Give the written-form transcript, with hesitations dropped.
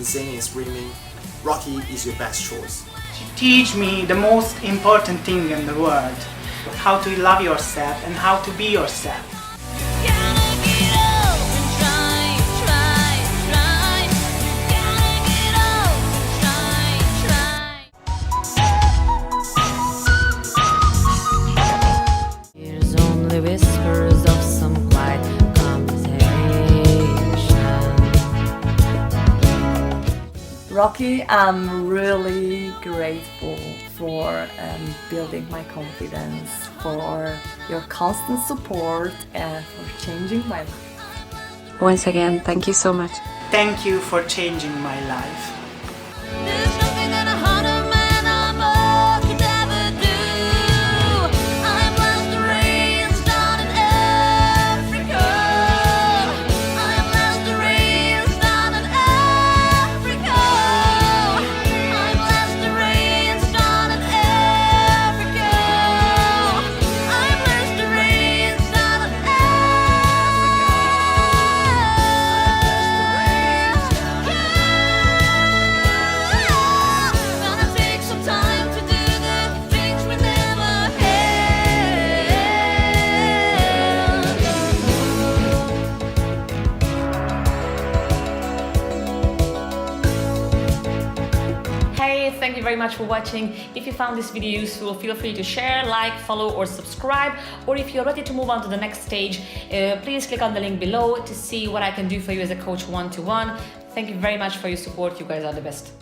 in singing and screaming, Rocky is your best choice. She teach me the most important thing in the world, how to love yourself and how to be yourself. Here's only whispers of some quiet conversation. Rocky, I'm really grateful for building my confidence, for your constant support and for changing my life. Once again, thank you so much. Thank you for changing my life. There's nothing that a harder man or more could ever do. I'm blessed to raise down in Africa. I'm blessed to raise down in Africa. I'm blessed to raise down in Africa. I'm blessed to raise down in Gonna take some time to do the things we never had. Hey, thank you very much for watching. If you found this video useful, feel free to share, like, follow or subscribe. Or if you're ready to move on to the next stage, please click on the link below to see what I can do for you as a coach one-to-one. Thank you very much for your support. You guys are the best.